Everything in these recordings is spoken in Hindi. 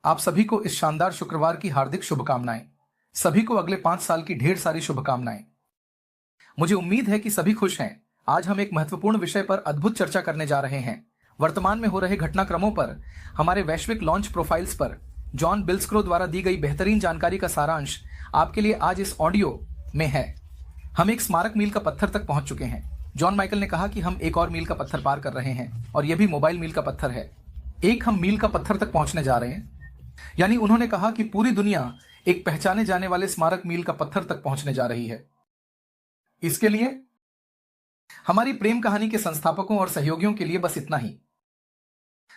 आप सभी को इस शानदार शुक्रवार की हार्दिक शुभकामनाएं। सभी को अगले 5 साल की ढेर सारी शुभकामनाएं। मुझे उम्मीद है कि सभी खुश हैं। आज हम एक महत्वपूर्ण विषय पर अद्भुत चर्चा करने जा रहे हैं। वर्तमान में हो रहे घटनाक्रमों पर, हमारे वैश्विक लॉन्च प्रोफाइल्स पर जॉन बिल्स्क्रो द्वारा दी गई बेहतरीन जानकारी का सारांश आपके लिए आज इस ऑडियो में है। हम एक स्मारक मील का पत्थर तक पहुंच चुके हैं। जॉन माइकल ने कहा कि हम एक और मील का पत्थर पार कर रहे हैं, और यह भी मोबाइल मील का पत्थर है। हम मील का पत्थर तक पहुंचने जा रहे हैं। यानी उन्होंने कहा कि पूरी दुनिया एक पहचाने जाने वाले स्मारक मील का पत्थर तक पहुंचने जा रही है। इसके लिए हमारी प्रेम कहानी के संस्थापकों और सहयोगियों के लिए बस इतना ही।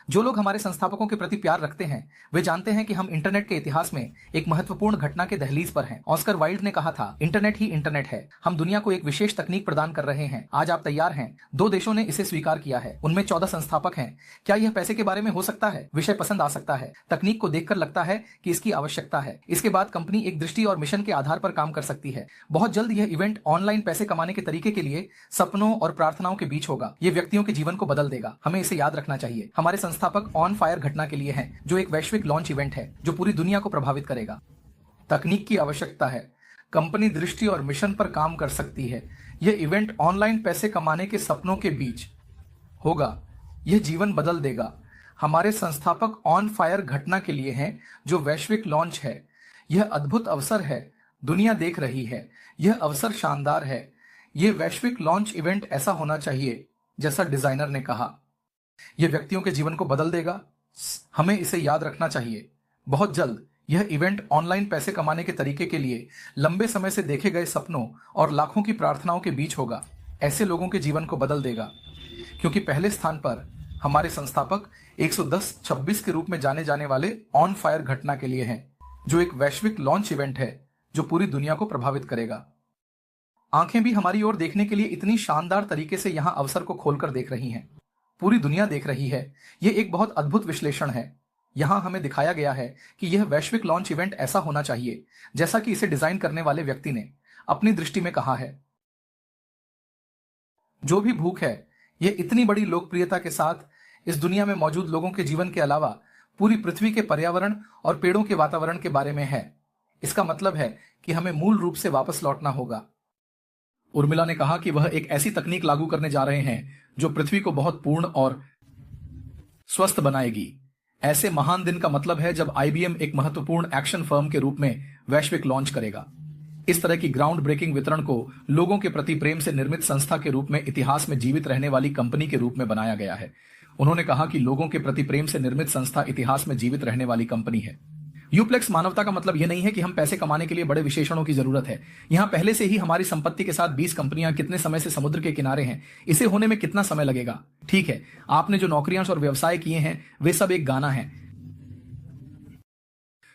जो लोग हमारे संस्थापकों के प्रति प्यार रखते हैं वे जानते हैं कि हम इंटरनेट के इतिहास में एक महत्वपूर्ण घटना के दहलीज पर हैं। ऑस्कर वाइल्ड ने कहा था, इंटरनेट ही इंटरनेट है। हम दुनिया को एक विशेष तकनीक प्रदान कर रहे हैं। आज आप तैयार हैं? 2 देशों ने इसे स्वीकार किया है, उनमें 14 संस्थापक हैं। क्या यह पैसे के बारे में हो सकता है? विषय पसंद आ सकता है। तकनीक को देखकर लगता है कि इसकी आवश्यकता है। इसके बाद कंपनी एक दृष्टि और मिशन के आधार पर काम कर सकती है। बहुत जल्द यह इवेंट ऑनलाइन पैसे कमाने के तरीके के लिए सपनों और प्रार्थनाओं के बीच होगा। यह व्यक्तियों के जीवन को बदल देगा। हमें इसे याद रखना चाहिए। हमारे संस्थापक ऑन फायर घटना के लिए है, जो एक वैश्विक लॉन्च इवेंट है जो पूरी दुनिया को प्रभावित करेगा। तकनीक की आवश्यकता है। कंपनी दृष्टि और मिशन पर काम कर सकती है। यह इवेंट ऑनलाइन पैसे कमाने के सपनों के बीच होगा। यह जीवन बदल देगा। हमारे संस्थापक ऑन फायर घटना के लिए हैं, जो वैश्विक लॉन्च है। यह अद्भुत अवसर है। दुनिया देख रही है। यह अवसर शानदार है। यह वैश्विक लॉन्च इवेंट ऐसा होना चाहिए जैसा डिजाइनर ने कहा। यह व्यक्तियों के जीवन को बदल देगा। हमें इसे याद रखना चाहिए। बहुत जल्द यह इवेंट ऑनलाइन पैसे कमाने के तरीके के लिए लंबे समय से देखे गए सपनों और लाखों की प्रार्थनाओं के बीच होगा। ऐसे लोगों के जीवन को बदल देगा, क्योंकि पहले स्थान पर हमारे संस्थापक 110-26 के रूप में जाने जाने वाले ऑन फायर घटना के लिए हैं, जो एक वैश्विक लॉन्च इवेंट है जो पूरी दुनिया को प्रभावित करेगा। आंखें भी हमारी ओर देखने के लिए इतनी शानदार तरीके से यहां अवसर को खोलकर देख रही हैं। पूरी दुनिया देख रही है। यह एक बहुत अद्भुत विश्लेषण है। यहां हमें दिखाया गया है कि यह वैश्विक लॉन्च इवेंट ऐसा होना चाहिए जैसा कि इसे डिजाइन करने वाले व्यक्ति ने अपनी दृष्टि में कहा है। जो भी भूख है, यह इतनी बड़ी लोकप्रियता के साथ इस दुनिया में मौजूद लोगों के जीवन के अलावा पूरी पृथ्वी के पर्यावरण और पेड़ों के वातावरण के बारे में है। इसका मतलब है कि हमें मूल रूप से वापस लौटना होगा। उर्मिला ने कहा कि वह एक ऐसी तकनीक लागू करने जा रहे हैं जो पृथ्वी को बहुत पूर्ण और स्वस्थ बनाएगी। ऐसे महान दिन का मतलब है जब IBM एक महत्वपूर्ण एक्शन फर्म के रूप में वैश्विक लॉन्च करेगा। इस तरह की ग्राउंड ब्रेकिंग वितरण को लोगों के प्रति प्रेम से निर्मित संस्था के रूप में इतिहास में जीवित रहने वाली कंपनी के रूप में बनाया गया है। उन्होंने कहा कि लोगों के प्रति प्रेम से निर्मित संस्था इतिहास में जीवित रहने वाली कंपनी है। यूप्लेक्स मानवता का मतलब यह नहीं है कि हम पैसे कमाने के लिए बड़े विशेषणों की जरूरत है। यहां पहले से ही हमारी संपत्ति के साथ 20 कंपनियां कितने समय से समुद्र के किनारे हैं, इसे होने में कितना समय लगेगा। ठीक है, आपने जो नौकरियां और व्यवसाय किए हैं वे सब एक गाना है।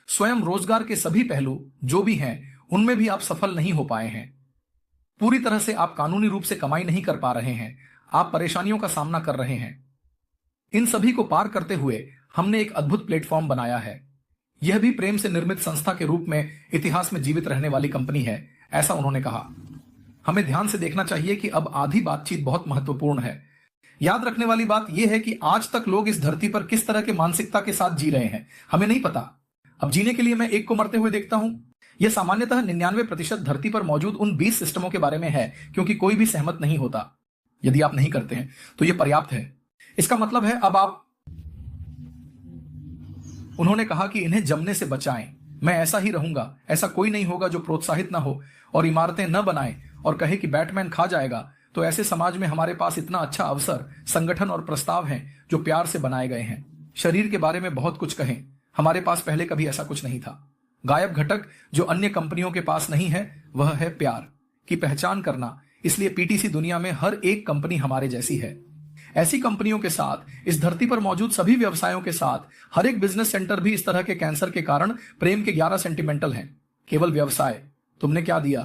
स्वयं रोजगार के सभी पहलू जो भी हैं उनमें भी आप सफल नहीं हो पाए हैं। पूरी तरह से आप कानूनी रूप से कमाई नहीं कर पा रहे हैं। आप परेशानियों का सामना कर रहे हैं। इन सभी को पार करते हुए हमने एक अद्भुत प्लेटफॉर्म बनाया है। यह भी प्रेम से निर्मित संस्था के रूप में इतिहास में जीवित रहने वाली कंपनी है, ऐसा उन्होंने कहा। हमें ध्यान से देखना चाहिए कि अब आधी बातचीत बहुत महत्वपूर्ण है। याद रखने वाली बात यह है कि आज तक लोग इस धरती पर किस तरह के मानसिकता के साथ जी रहे हैं हमें नहीं पता। अब जीने के लिए मैं एक को मरते हुए देखता हूं। यह सामान्यतः 99% धरती पर मौजूद उन 20 सिस्टमों के बारे में है, क्योंकि कोई भी सहमत नहीं होता। यदि आप नहीं करते हैं तो यह पर्याप्त है। इसका मतलब है अब आप। उन्होंने कहा कि इन्हें जमने से बचाएं। मैं ऐसा ही रहूंगा। ऐसा कोई नहीं होगा जो प्रोत्साहित ना हो और इमारतें न बनाए और कहे कि बैटमैन खा जाएगा। तो ऐसे समाज में हमारे पास इतना अच्छा अवसर, संगठन और प्रस्ताव हैं जो प्यार से बनाए गए हैं। शरीर के बारे में बहुत कुछ कहें। हमारे पास पहले कभी ऐसा कुछ नहीं था। गायब घटक जो अन्य कंपनियों के पास नहीं है वह है प्यार की पहचान करना। इसलिए PTC दुनिया में हर एक कंपनी हमारे जैसी है। ऐसी कंपनियों के साथ, इस धरती पर मौजूद सभी व्यवसायों के साथ, हर एक बिजनेस सेंटर भी इस तरह के कैंसर के कारण प्रेम के 11 सेंटिमेंटल हैं। केवल व्यवसाय। तुमने क्या दिया?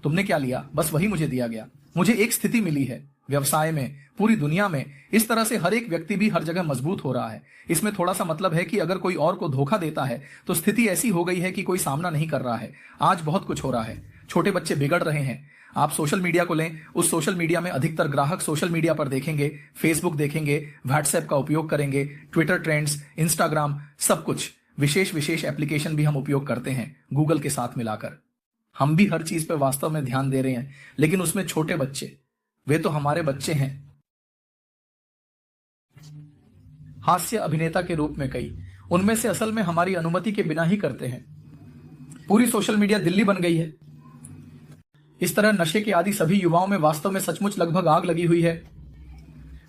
तुमने क्या लिया? बस वही मुझे दिया गया। मुझे एक स्थिति मिली है। व्यवसाय में, पूरी दुनिया में इस तरह से हर एक व्यक्ति भी हर जगह मजबूत हो रहा है। इसमें थोड़ा सा मतलब है कि अगर कोई और को धोखा देता है तो स्थिति ऐसी हो गई है कि कोई सामना नहीं कर रहा है। आज बहुत कुछ हो रहा है। छोटे बच्चे बिगड़ रहे हैं। आप सोशल मीडिया को लें, उस सोशल मीडिया में अधिकतर ग्राहक सोशल मीडिया पर देखेंगे, फेसबुक देखेंगे, व्हाट्सएप का उपयोग करेंगे, ट्विटर ट्रेंड्स, इंस्टाग्राम, सब कुछ। विशेष विशेष एप्लीकेशन भी हम उपयोग करते हैं गूगल के साथ मिलाकर। हम भी हर चीज पर वास्तव में ध्यान दे रहे हैं, लेकिन उसमें छोटे बच्चे, वे तो हमारे बच्चे हैं। हास्य अभिनेता के रूप में कई, उनमें से असल में हमारी अनुमति के बिना ही करते हैं। पूरी सोशल मीडिया दिल्ली बन गई है। इस तरह नशे के आदि सभी युवाओं में वास्तव में सचमुच लगभग आग लगी हुई है।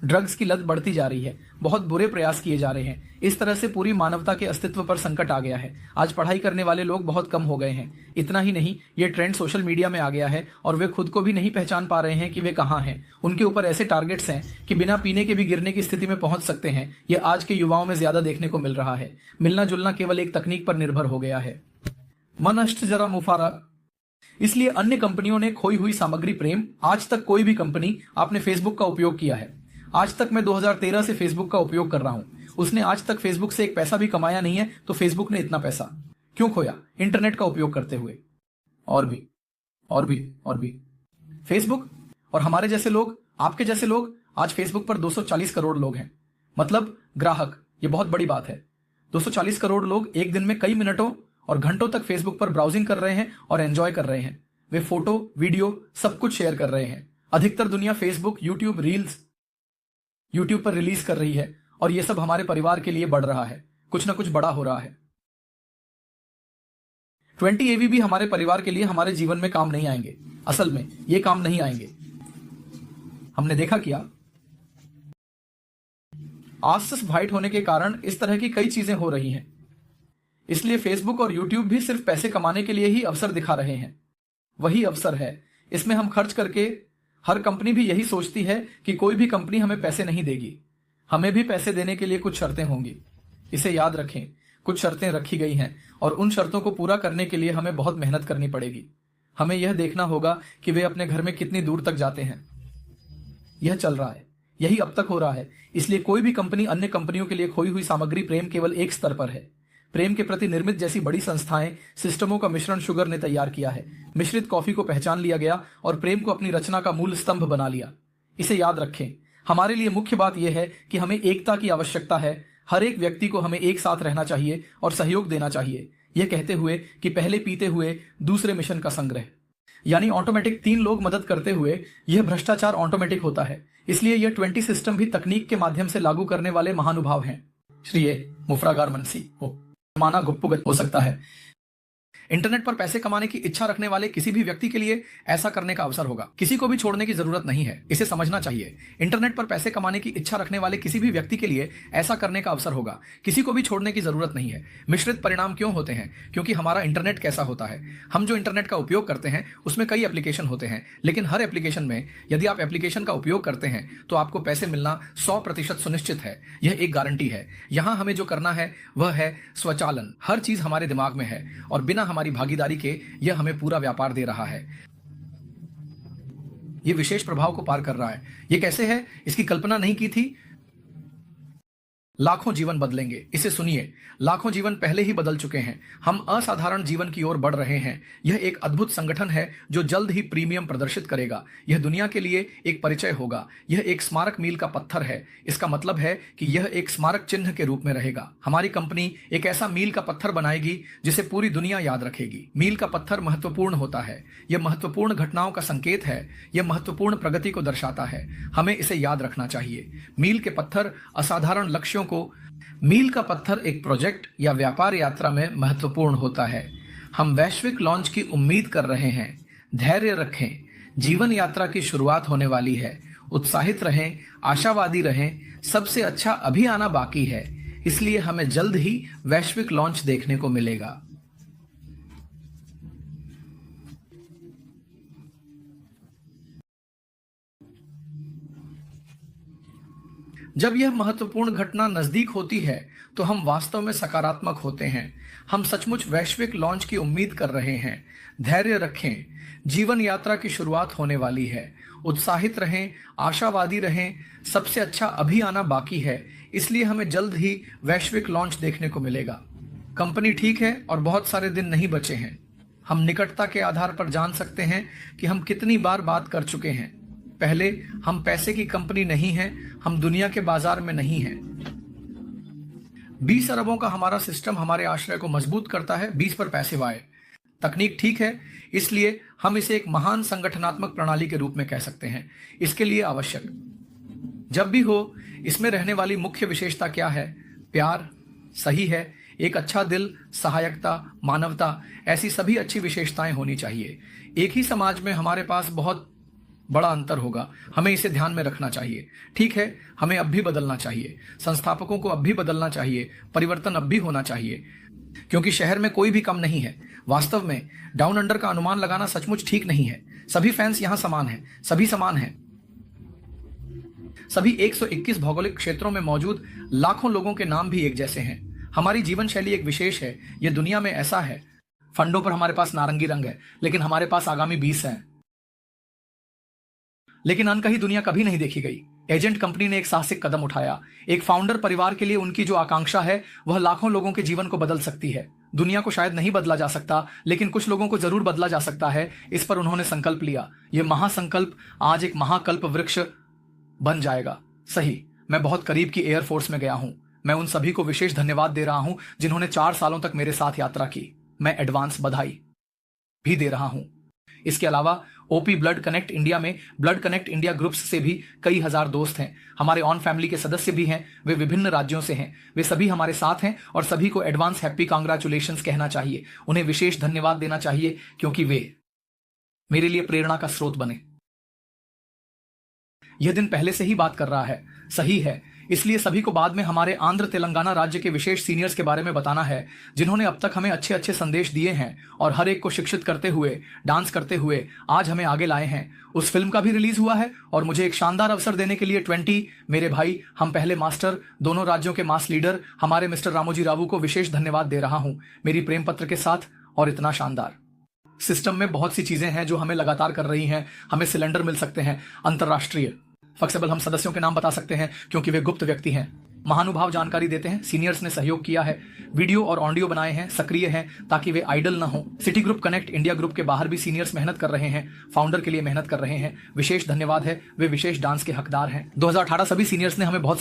ड्रग्स की लत बढ़ती जा रही है, बहुत बुरे प्रयास किए जा रहे हैं। इस तरह से पूरी मानवता के अस्तित्व पर संकट आ गया है। आज पढ़ाई करने वाले लोग बहुत कम हो गए हैं। इतना ही नहीं, ये ट्रेंड सोशल मीडिया में आ गया है और वे खुद को भी नहीं पहचान पा रहे हैं कि वे कहाँ हैं। उनके ऊपर ऐसे टारगेट्स हैं कि बिना पीने के भी गिरने की स्थिति में पहुंच सकते हैं। ये आज के युवाओं में ज्यादा देखने को मिल रहा है। मिलना जुलना केवल एक तकनीक पर निर्भर हो गया है। मन अष्ट जरा मुफारा। इसलिए अन्य कंपनियों ने खोई हुई सामग्री प्रेम। आज तक कोई भी कंपनी, आपने फेसबुक का उपयोग किया है। आज तक मैं 2013 से फेसबुक का उपयोग कर रहा हूं। उसने आज तक फेसबुक से एक पैसा भी कमाया नहीं है, तो फेसबुक ने इतना पैसा क्यों खोया? इंटरनेट का उपयोग करते हुए। और भी फेसबुक और हमारे जैसे लोग, आपके जैसे लोग, आज फेसबुक पर 240 करोड़ लोग हैं। मतलब ग्राहक, ये बहुत बड़ी बात है। 240 करोड़ लोग एक दिन में कई मिनटों और घंटों तक फेसबुक पर ब्राउजिंग कर रहे हैं और एंजॉय कर रहे हैं। वे फोटो, वीडियो सब कुछ शेयर कर रहे हैं। अधिकतर दुनिया फेसबुक, यूट्यूब रील्स यूट्यूब पर रिलीज कर रही है और यह सब हमारे परिवार के लिए बढ़ रहा है। कुछ ना कुछ बड़ा हो रहा है। 20 AV भी हमारे परिवार के लिए हमारे जीवन में काम नहीं आएंगे। असल में ये काम नहीं आएंगे। हमने देखा क्या, आसस वाइट होने के कारण इस तरह की कई चीजें हो रही हैं। इसलिए फेसबुक और यूट्यूब भी सिर्फ पैसे कमाने के लिए ही अवसर दिखा रहे हैं। वही अवसर है, इसमें हम खर्च करके। हर कंपनी भी यही सोचती है कि कोई भी कंपनी हमें पैसे नहीं देगी, हमें भी पैसे देने के लिए कुछ शर्तें होंगी। इसे याद रखें, कुछ शर्तें रखी गई हैं और उन शर्तों को पूरा करने के लिए हमें बहुत मेहनत करनी पड़ेगी। हमें यह देखना होगा कि वे अपने घर में कितनी दूर तक जाते हैं। यह चल रहा है, यही अब तक हो रहा है। इसलिए कोई भी कंपनी अन्य कंपनियों के लिए खोई हुई सामग्री प्रेम केवल एक स्तर पर है। प्रेम के प्रति निर्मित जैसी बड़ी संस्थाएं, सिस्टमों का मिश्रण शुगर ने तैयार किया है। मिश्रित कॉफी को पहचान लिया गया और प्रेम को अपनी रचना का मूल स्तंभ बना लिया। इसे याद रखें। हमारे लिए मुख्य बात यह है कि हमें एकता की आवश्यकता है। हर एक व्यक्ति को हमें एक साथ रहना चाहिए और सहयोग देना चाहिए। यह कहते हुए कि पहले पीते हुए दूसरे मिशन का संग्रह, यानी ऑटोमेटिक 3 लोग मदद करते हुए यह भ्रष्टाचार ऑटोमेटिक होता है। इसलिए यह 20 सिस्टम भी तकनीक के माध्यम से लागू करने वाले महानुभाव हैं। श्री मुफरागार मनसी माना गुप्तगत हो सकता है। इंटरनेट पर पैसे कमाने की इच्छा रखने वाले किसी भी व्यक्ति के लिए ऐसा करने का अवसर होगा। किसी को भी छोड़ने की जरूरत नहीं है, इसे समझना चाहिए। इंटरनेट पर पैसे कमाने की इच्छा रखने वाले किसी भी व्यक्ति के लिए ऐसा करने का अवसर होगा। किसी को भी छोड़ने की जरूरत नहीं है। मिश्रित परिणाम क्यों होते हैं? क्योंकि हमारा इंटरनेट कैसा होता है। हम जो इंटरनेट का उपयोग करते हैं उसमें कई एप्लीकेशन होते हैं, लेकिन हर एप्लीकेशन में यदि आप एप्लीकेशन का उपयोग करते हैं तो आपको पैसे मिलना 100% सुनिश्चित है। यह एक गारंटी है। यहां हमें जो करना है वह है स्वचालन। हर चीज हमारे दिमाग में है और बिना हमारी भागीदारी के यह हमें पूरा व्यापार दे रहा है। यह विशेष प्रभाव को पार कर रहा है। यह कैसे है, इसकी कल्पना नहीं की थी। लाखों जीवन बदलेंगे, इसे सुनिए। लाखों जीवन पहले ही बदल चुके हैं। हम असाधारण जीवन की ओर बढ़ रहे हैं। यह एक अद्भुत संगठन है जो जल्द ही प्रीमियम प्रदर्शित करेगा। यह दुनिया के लिए एक परिचय होगा। यह एक स्मारक मील का पत्थर है। इसका मतलब है कि यह एक स्मारक चिन्ह के रूप में रहेगा। हमारी कंपनी एक ऐसा मील का पत्थर बनाएगी जिसे पूरी दुनिया याद रखेगी। मील का पत्थर महत्वपूर्ण होता है। यह महत्वपूर्ण घटनाओं का संकेत है। यह महत्वपूर्ण प्रगति को दर्शाता है। हमें इसे याद रखना चाहिए। मील के पत्थर असाधारण लक्ष्यों को, मील का पत्थर एक प्रोजेक्ट या व्यापार यात्रा में महत्वपूर्ण होता है। हम वैश्विक लॉन्च की उम्मीद कर रहे हैं। धैर्य रखें, जीवन यात्रा की शुरुआत होने वाली है। उत्साहित रहें, आशावादी रहें। सबसे अच्छा अभी आना बाकी है, इसलिए हमें जल्द ही वैश्विक लॉन्च देखने को मिलेगा। जब यह महत्वपूर्ण घटना नजदीक होती है तो हम वास्तव में सकारात्मक होते हैं। हम सचमुच वैश्विक लॉन्च की उम्मीद कर रहे हैं। धैर्य रखें, जीवन यात्रा की शुरुआत होने वाली है। उत्साहित रहें, आशावादी रहें। सबसे अच्छा अभी आना बाकी है, इसलिए हमें जल्द ही वैश्विक लॉन्च देखने को मिलेगा। कंपनी ठीक है और बहुत सारे दिन नहीं बचे हैं। हम निकटता के आधार पर जान सकते हैं कि हम कितनी बार बात कर चुके हैं। पहले, हम पैसे की कंपनी नहीं हैं, हम दुनिया के बाजार में नहीं हैं। 20 अरबों का हमारा सिस्टम हमारे आश्रय को मजबूत करता है, 20 पर पैसिव आय। तकनीक ठीक है, इसलिए हम इसे एक महान संगठनात्मक प्रणाली के रूप में कह सकते हैं। इसके लिए आवश्यक जब भी हो, इसमें रहने वाली मुख्य विशेषता क्या है? प्यार, सही है, एक अच्छा दिल, सहायकता, मानवता, ऐसी सभी अच्छी विशेषताएं होनी चाहिए। एक ही समाज में हमारे पास बहुत बड़ा अंतर होगा, हमें इसे ध्यान में रखना चाहिए। ठीक है, हमें अब भी बदलना चाहिए, संस्थापकों को अब भी बदलना चाहिए, परिवर्तन अब भी होना चाहिए, क्योंकि शहर में कोई भी कम नहीं है। वास्तव में डाउन अंडर का अनुमान लगाना सचमुच ठीक नहीं है। सभी फैंस यहां समान हैं, सभी समान हैं। सभी 121 भौगोलिक क्षेत्रों में मौजूद लाखों लोगों के नाम भी एक जैसे हैं। हमारी जीवन शैली एक विशेष है, यह दुनिया में ऐसा है। फंडों पर हमारे पास नारंगी रंग है, लेकिन हमारे पास आगामी 20 हैं। लेकिन अनकही दुनिया कभी नहीं देखी गई। एजेंट कंपनी ने एक साहसिक कदम उठाया। एक फाउंडर परिवार के लिए उनकी जो आकांक्षा है वह लाखों लोगों के जीवन को बदल सकती है। दुनिया को शायद नहीं बदला जा सकता, लेकिन कुछ लोगों को जरूर बदला जा सकता है। इस पर उन्होंने संकल्प लिया। यह महासंकल्प आज एक महाकल्प वृक्ष बन जाएगा। सही, मैं बहुत करीब की एयरफोर्स में गया हूं। मैं उन सभी को विशेष धन्यवाद दे रहा हूं जिन्होंने 4 सालों तक मेरे साथ यात्रा की। मैं एडवांस बधाई भी दे रहा हूं। इसके अलावा ओपी ब्लड कनेक्ट इंडिया में ब्लड कनेक्ट इंडिया ग्रुप्स से भी कई हजार दोस्त हैं। हमारे ऑन फैमिली के सदस्य भी हैं, वे विभिन्न राज्यों से हैं। वे सभी हमारे साथ हैं और सभी को एडवांस हैप्पी कांग्रेचुलेशंस कहना चाहिए। उन्हें विशेष धन्यवाद देना चाहिए क्योंकि वे मेरे लिए प्रेरणा का स्रोत बने। यह दिन पहले से ही बात कर रहा है, सही है, इसलिए सभी को बाद में हमारे आंध्र तेलंगाना राज्य के विशेष सीनियर्स के बारे में बताना है, जिन्होंने अब तक हमें अच्छे अच्छे संदेश दिए हैं और हर एक को शिक्षित करते हुए, डांस करते हुए आज हमें आगे लाए हैं। उस फिल्म का भी रिलीज हुआ है और मुझे एक शानदार अवसर देने के लिए 20 मेरे भाई, हम पहले मास्टर, दोनों राज्यों के मास लीडर, हमारे मिस्टर रामोजी रावू को विशेष धन्यवाद दे रहा हूं मेरी प्रेम पत्र के साथ। और इतना शानदार सिस्टम में बहुत सी चीजें हैं जो हमें लगातार कर रही हैं। हमें सिलेंडर मिल सकते हैं अंतर्राष्ट्रीय। फ्लेक्सिबल, हम सदस्यों के नाम बता सकते हैं क्योंकि वे गुप्त व्यक्ति हैं। महानुभाव जानकारी देते हैं। सीनियर्स ने सहयोग किया है, वीडियो और ऑडियो बनाए हैं, सक्रिय हैं ताकि वे आइडल ना हो। City group connect India group के बाहर भी सीनियर्स मेहनत कर रहे हैं, फाउंडर के लिए मेहनत कर रहे हैं। विशेष धन्यवाद है, वे विशेष डांस के हकदार हैं। 2018 सभी सीनियर्स ने हमें बहुत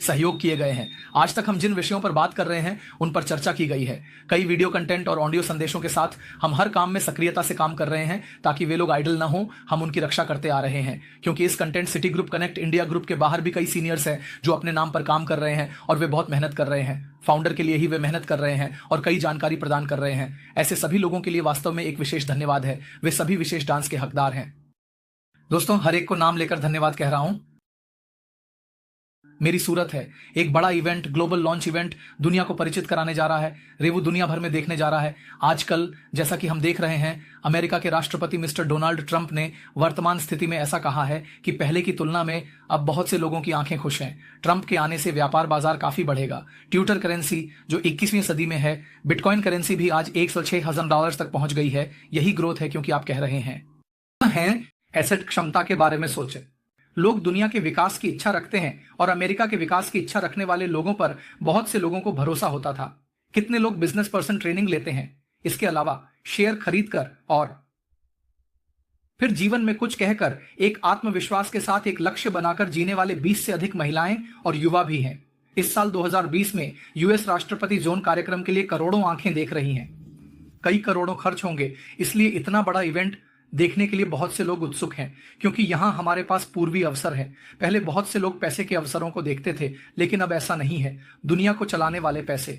सहयोग किए गए हैं। आज तक हम जिन विषयों पर बात कर रहे हैं उन पर चर्चा की गई है। कई वीडियो कंटेंट और ऑडियो संदेशों के साथ हम हर काम में सक्रियता से काम कर रहे हैं ताकि वे लोग आइडल ना हो। हम उनकी रक्षा करते आ रहे हैं क्योंकि इस content city group connect India group के बाहर भी कई सीनियर्स हैं जो अपने नाम पर काम कर रहे हैं और वे बहुत मेहनत कर रहे हैं। फाउंडर के लिए ही वे मेहनत कर रहे हैं और कई जानकारी प्रदान कर रहे हैं। ऐसे सभी लोगों के लिए वास्तव में एक विशेष धन्यवाद है। वे सभी विशेष डांस के हकदार हैं। दोस्तों, हर एक को नाम लेकर धन्यवाद कह रहा हूं। मेरी सूरत है एक बड़ा इवेंट, ग्लोबल लॉन्च इवेंट दुनिया को परिचित कराने जा रहा है। रेवू दुनिया भर में देखने जा रहा है। आजकल जैसा कि हम देख रहे हैं, अमेरिका के राष्ट्रपति मिस्टर डोनाल्ड ट्रंप ने वर्तमान स्थिति में ऐसा कहा है कि पहले की तुलना में अब बहुत से लोगों की आंखें खुश हैं। ट्रंप के आने से व्यापार बाजार काफी बढ़ेगा। ट्विटर करेंसी जो 21वीं सदी में है, बिटकॉइन करेंसी भी आज $106,000 तक पहुंच गई है। यही ग्रोथ है क्योंकि आप कह रहे हैं एसेट क्षमता के बारे में सोचें। लोग दुनिया के विकास की इच्छा रखते हैं और अमेरिका के विकास की इच्छा रखने वाले लोगों पर बहुत से लोगों को भरोसा होता था। कितने लोग बिजनेस पर्सन ट्रेनिंग लेते हैं, इसके अलावा शेयर खरीदकर और फिर जीवन में कुछ कहकर एक आत्मविश्वास के साथ एक लक्ष्य बनाकर जीने वाले 20 से अधिक महिलाएं और युवा भी हैं। इस साल 2020 में यूएस राष्ट्रपति जोन कार्यक्रम के लिए करोड़ों आंखें देख रही हैं। कई करोड़ों खर्च होंगे, इसलिए इतना बड़ा इवेंट देखने के लिए बहुत से लोग उत्सुक हैं क्योंकि यहां हमारे पास पूर्वी अवसर है। पहले बहुत से लोग पैसे के अवसरों को देखते थे, लेकिन अब ऐसा नहीं है। दुनिया को चलाने वाले पैसे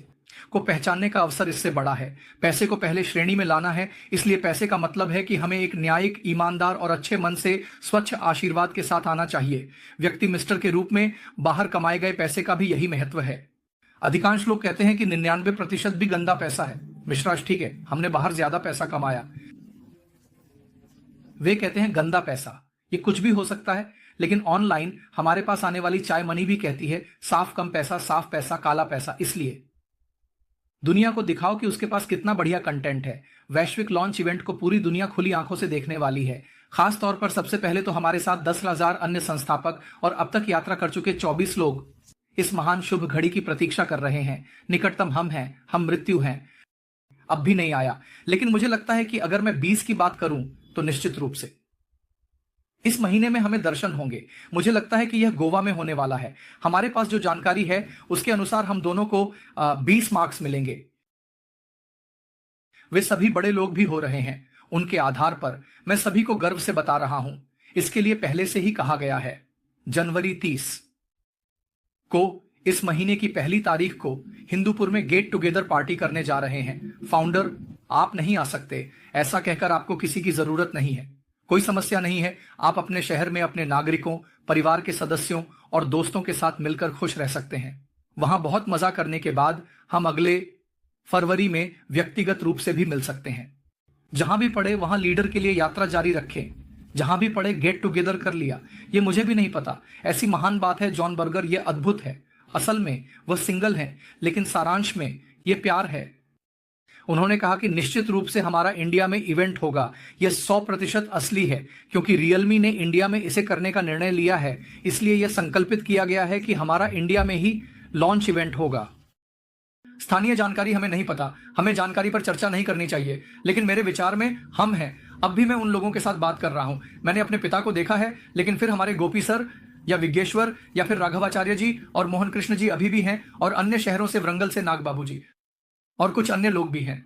को पहचानने का अवसर इससे बड़ा है। पैसे को पहले श्रेणी में लाना है, इसलिए पैसे का मतलब है कि हमें एक न्यायिक, ईमानदार और अच्छे मन से स्वच्छ आशीर्वाद के साथ आना चाहिए। व्यक्ति मिस्टर के रूप में बाहर कमाए गए पैसे का भी यही महत्व है। अधिकांश लोग कहते हैं कि 99% भी गंदा पैसा है। मिश्राज, ठीक है, हमने बाहर ज्यादा पैसा कमाया। वे कहते हैं गंदा पैसा, ये कुछ भी हो सकता है, लेकिन ऑनलाइन हमारे पास आने वाली चाय मनी भी कहती है साफ कम पैसा, साफ पैसा, काला पैसा। इसलिए दुनिया को दिखाओ कि उसके पास कितना बढ़िया कंटेंट है। वैश्विक लॉन्च इवेंट को पूरी दुनिया खुली आंखों से देखने वाली है। खास तौर पर सबसे पहले तो हमारे साथ 10,000 अन्य संस्थापक और अब तक यात्रा कर चुके 24 लोग इस महान शुभ घड़ी की प्रतीक्षा कर रहे हैं। निकटतम हम हैं, हम मृत्यु हैं। अब भी नहीं आया, लेकिन मुझे लगता है कि अगर मैं 20 की बात करूं तो निश्चित रूप से इस महीने में हमें दर्शन होंगे। मुझे लगता है कि यह गोवा में होने वाला है। हमारे पास जो जानकारी है उसके अनुसार हम दोनों को 20 मार्क्स मिलेंगे। वे सभी बड़े लोग भी हो रहे हैं। उनके आधार पर मैं सभी को गर्व से बता रहा हूं। इसके लिए पहले से ही कहा गया है। जनवरी 30 को इस महीने की पहली तारीख को हिंदूपुर में गेट टुगेदर पार्टी करने जा रहे हैं। फाउंडर, आप नहीं आ सकते, ऐसा कहकर आपको किसी की जरूरत नहीं है। कोई समस्या नहीं है। आप अपने शहर में अपने नागरिकों, परिवार के सदस्यों और दोस्तों के साथ मिलकर खुश रह सकते हैं। वहां बहुत मजा करने के बाद हम अगले फरवरी में व्यक्तिगत रूप से भी मिल सकते हैं। जहां भी पड़े वहां लीडर के लिए यात्रा जारी रखें। जहां भी पड़े गेट टुगेदर कर लिया। ये मुझे भी नहीं पता, ऐसी महान बात है जॉन बर्गर, ये अद्भुत है। असल में वह सिंगल है, लेकिन सारांश में ये प्यार है। उन्होंने कहा कि निश्चित रूप से हमारा इंडिया में इवेंट होगा। यह 100% असली है, क्योंकि रियलमी ने इंडिया में इसे करने का निर्णय लिया है। इसलिए यह संकल्पित किया गया है कि हमारा इंडिया में ही लॉन्च इवेंट होगा। स्थानीय जानकारी हमें नहीं पता, हमें जानकारी पर चर्चा नहीं करनी चाहिए, लेकिन मेरे विचार में हम हैं। अब भी मैं उन लोगों के साथ बात कर रहा हूं। मैंने अपने पिता को देखा है, लेकिन फिर हमारे गोपी सर या विज्ञेश्वर या फिर राघवाचार्य जी और मोहन कृष्ण जी अभी भी हैं, और अन्य शहरों से वरंगल से नाग बाबू जी और कुछ अन्य लोग भी हैं।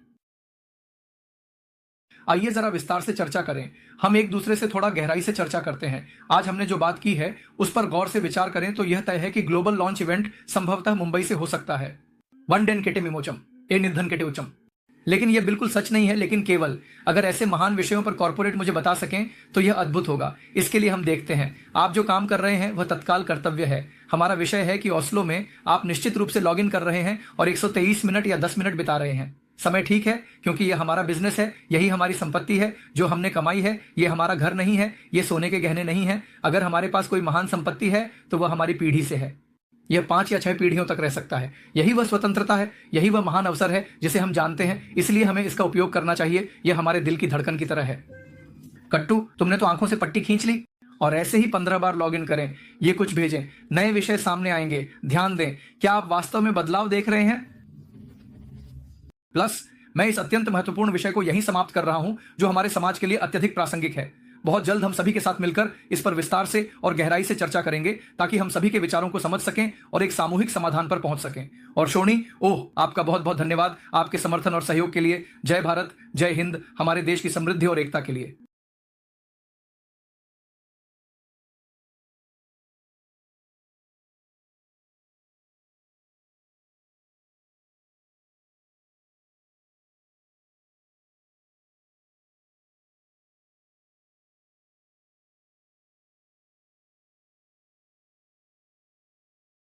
आइए जरा विस्तार से चर्चा करें। हम एक दूसरे से थोड़ा गहराई से चर्चा करते हैं। आज हमने जो बात की है उस पर गौर से विचार करें तो यह तय है कि ग्लोबल लॉन्च इवेंट संभवतः मुंबई से हो सकता है। वनडेन केटे मिमोचम ए निधन केटे उचम। लेकिन यह बिल्कुल सच नहीं है, लेकिन केवल अगर ऐसे महान विषयों पर कॉर्पोरेट मुझे बता सकें तो यह अद्भुत होगा। इसके लिए हम देखते हैं। आप जो काम कर रहे हैं वह तत्काल कर्तव्य है। हमारा विषय है कि ओस्लो में आप निश्चित रूप से लॉग इन कर रहे हैं और 123 मिनट या 10 मिनट बिता रहे हैं। समय ठीक है, क्योंकि यह हमारा बिजनेस है, यही हमारी संपत्ति है जो हमने कमाई है। यह हमारा घर नहीं है, ये सोने के गहने नहीं है। अगर हमारे पास कोई महान संपत्ति है तो वह हमारी पीढ़ी से है। यह 5 या 6 पीढ़ियों तक रह सकता है। यही वह स्वतंत्रता है, यही वह महान अवसर है जिसे हम जानते हैं। इसलिए हमें इसका उपयोग करना चाहिए। यह हमारे दिल की धड़कन की तरह है। कट्टू, तुमने तो आंखों से पट्टी खींच ली। और ऐसे ही 15 बार लॉग इन करें, ये कुछ भेजें, नए विषय सामने आएंगे। ध्यान दें, क्या आप वास्तव में बदलाव देख रहे हैं? प्लस मैं इस अत्यंत महत्वपूर्ण विषय को यहीं समाप्त कर रहा हूं, जो हमारे समाज के लिए अत्यधिक प्रासंगिक है। बहुत जल्द हम सभी के साथ मिलकर इस पर विस्तार से और गहराई से चर्चा करेंगे, ताकि हम सभी के विचारों को समझ सकें और एक सामूहिक समाधान पर पहुंच सकें। और शोनी, ओह, आपका बहुत बहुत धन्यवाद आपके समर्थन और सहयोग के लिए। जय भारत, जय हिंद, हमारे देश की समृद्धि और एकता के लिए।